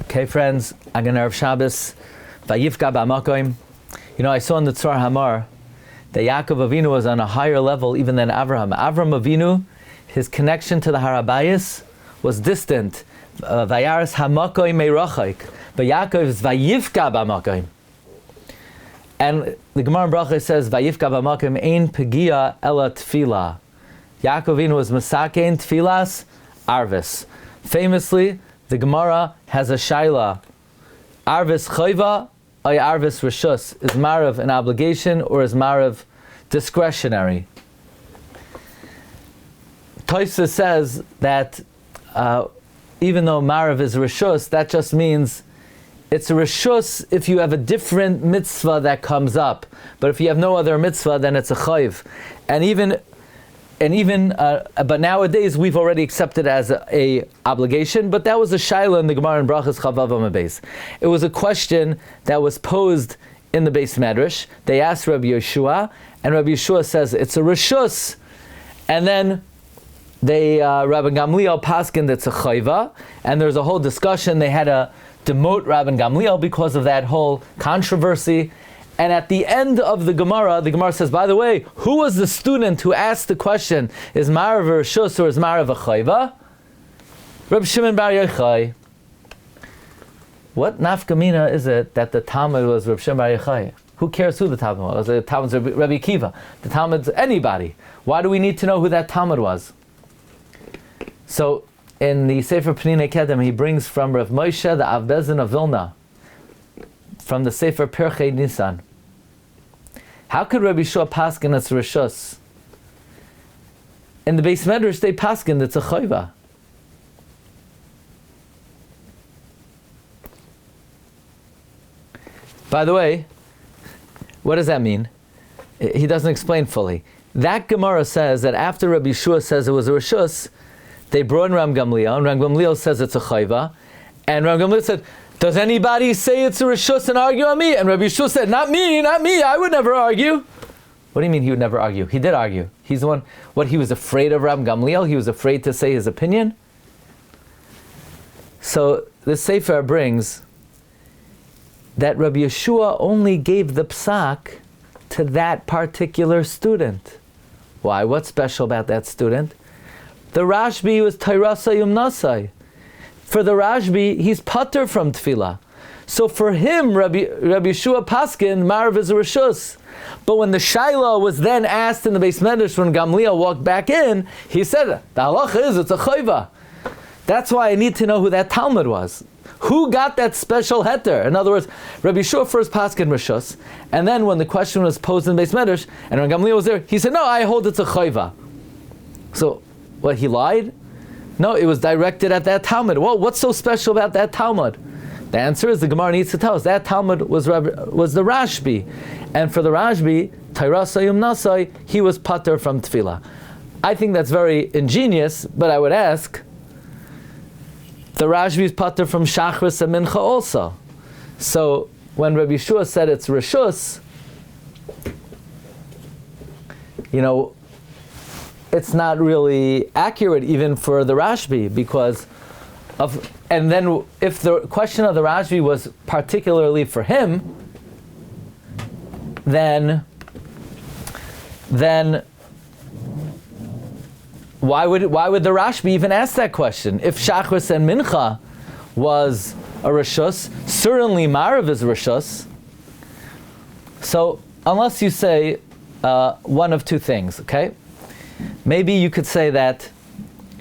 Okay, friends, Agan Erev Shabbos, Vayifka B'Makoim. You know, I saw in the Tzar Hamar that Yaakov Avinu was on a higher level even than Avraham. Avram Avinu, his connection to the Harabayas was distant. Vayaris Hamakoim Meirachaik. But Yaakov's Vayifka B'Makoim. And the Gemara in Bracha says, Vayifka B'Makoim Ein Pegia Ela Tefila. Yaakov Avinu was Masakein Tefilas Arvis. Famously, the Gemara has a shaila. Arvis chayva or arvis rishus? Is Maariv an obligation or is Maariv discretionary? Tosfos says that even though Maariv is rishus, that just means it's a rishus if you have a different mitzvah that comes up. But if you have no other mitzvah, then it's a chayv. But nowadays we've already accepted it as a obligation. But that was a shaila in the Gemara in Brachas Chavav Amud Beis. It was a question that was posed in the Beis Medrash. They asked Rabbi Yeshua, and Rabbi Yeshua says it's a rishus, and then Rabbi Gamliel paskined it's a chayva, and there's a whole discussion. They had to demote Rabbi Gamliel because of that whole controversy. And at the end of the Gemara says, by the way, who was the student who asked the question, is Maariv a rishus or is Maariv a chayva? Reb Shimon Bar Yochai. What nafkamina is it that the Talmud was Reb Shimon Bar Yochai? Who cares who the Talmud was? The Talmud's Rabbi Akiva. The Talmud's anybody. Why do we need to know who that Talmud was? So, in the Sefer Pnina Kedem, he brings from Rav Moshe, the Avbezin of Vilna, from the Sefer Pirchei Nisan. How could Rabbi Yeshua paskin it's rishus? In the Beis Medrash they paskin it's a chayva. By the way, what does that mean? He doesn't explain fully. That Gemara says that after Rabbi Yeshua says it was a rishus, they brought in Ram Gamliel, and Ram Gamliel says it's a chayva, and Ram Gamliel said, does anybody say it's a rishus and argue on me? And Rabbi Yeshua said, not me, I would never argue. What do you mean he would never argue? He did argue. He's the one, he was afraid of Rabbi Gamliel? He was afraid to say his opinion? So the Sefer brings that Rabbi Yeshua only gave the psak to that particular student. Why? What's special about that student? The Rashbi was Tairasa Yumnasai. For the Rashbi, he's pater from tefillah. So for him, Rabbi Yeshua paskin, Maariv is a rishus. But when the shaila was then asked in the Beis Medrash, when Gamliel walked back in, he said, the halacha is, it's a chayva. That's why I need to know who that Talmud was. Who got that special heter? In other words, Rabbi Yeshua first paskin rishus, and then when the question was posed in the Beis Medrash, and when Gamliel was there, he said, no, I hold it's a chayva. So, what, he lied? No, it was directed at that Talmud. Well, what's so special about that Talmud? The answer is the Gemara needs to tell us that Talmud was the Rashbi, and for the Rashbi, Tairasa Yumnasai, he was pater from tefillah. I think that's very ingenious, but I would ask, the Rashbi is pater from Shachris and Mincha also. So when Rabbi Yeshua said it's rishus, it's not really accurate even for the Rashbi because of, and then if the question of the Rashbi was particularly for him, then why would the Rashbi even ask that question? If Shachris and Mincha was a rishus, certainly Maariv is a rishus. So unless you say one of two things, okay? Maybe you could say that,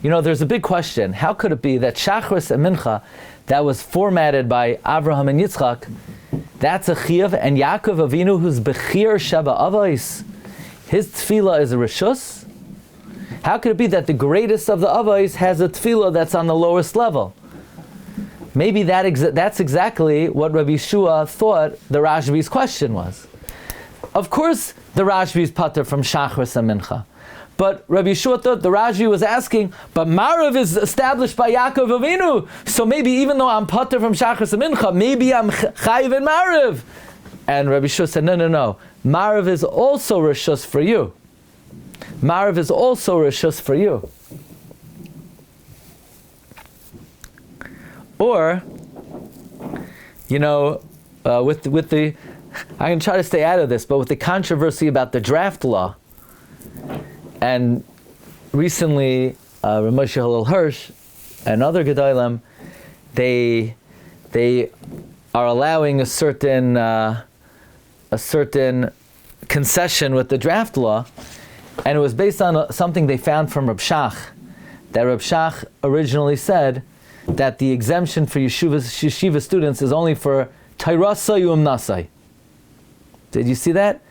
there's a big question. How could it be that Shachris and Mincha, that was formatted by Avraham and Yitzchak, that's a chiyuv, and Yaakov Avinu, who's Bechir Sheva Avos, his tefillah is a rishus? How could it be that the greatest of the Avos has a tefillah that's on the lowest level? Maybe that's exactly what Rabbi Yeshua thought the Rashbi's question was. Of course, the Rashbi is pater from Shachris and Mincha. But Rabbi Yeshua thought the Rashbi was asking, but Maariv is established by Yaakov Avinu, so maybe even though I'm pater from Shachris and Mincha, maybe I'm chayiv in Maariv. And Rabbi Yeshua said, no. Maariv is also rishus for you. Maariv is also rishus for you. Or with the, I'm going to try to stay out of this, but with the controversy about the draft law, and recently, Rav Moshe Hillel Hirsch and other Gedolim, they are allowing a certain concession with the draft law, and it was based on something they found from Reb Shach, that Reb Shach originally said that the exemption for yeshiva students is only for Tairasai Umnasai. Did you see that?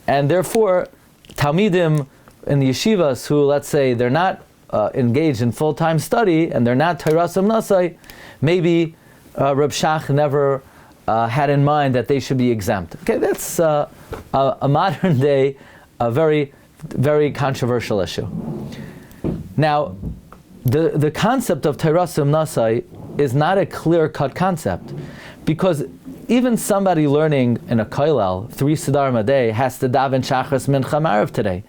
And therefore, Talmidim in the yeshivas who, let's say, they're not engaged in full-time study and they're not Tairasai Umnasai, maybe Reb Shach never had in mind that they should be exempt. Okay, that's a modern day, a very, very controversial issue. Now, the concept of Tairasai Umnasai is not a clear-cut concept, because even somebody learning in a kollel 3 sidarim a day has to daven shachris mincha Maariv today.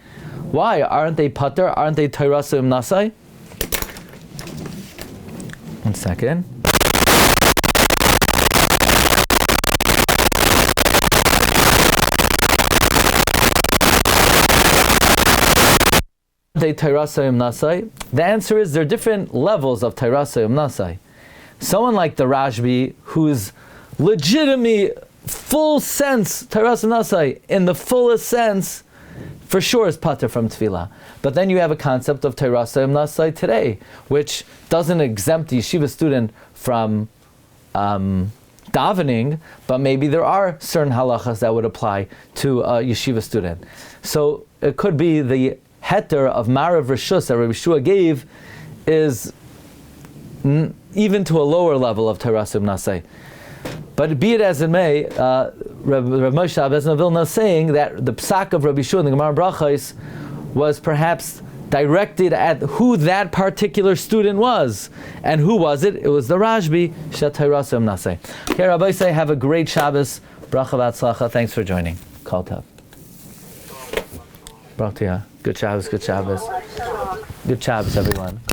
Why? Aren't they pater? Aren't they Tairasai Umnasai? One second. They Tairasai Umnasai? The answer is there are different levels of Tairasai Umnasai. Someone like the Rashbi, who's legitimate, full sense Tairasai Umnasai, in the fullest sense, for sure is pater from tefillah. But then you have a concept of Tairasai Umnasai today, which doesn't exempt the yeshiva student from davening, but maybe there are certain halachas that would apply to a yeshiva student. So it could be the heter of Maariv Rishus that Rabbi Yeshua gave is even to a lower level of Tairasai Umnasai. But be it as it may, Rav Moshe Abezna Vilna is saying that the psak of Rabbi Yeshua in the Gemara Brachos was perhaps directed at who that particular student was. And who was it? It was the Rashbi, Shet Tairasai Umnasai. Okay, Rabbi say, have a great Shabbos. Bracha v'atzlacha. Thanks for joining. Kol tov. Bracha. Good Shabbos, good Shabbos. Good Shabbos, everyone.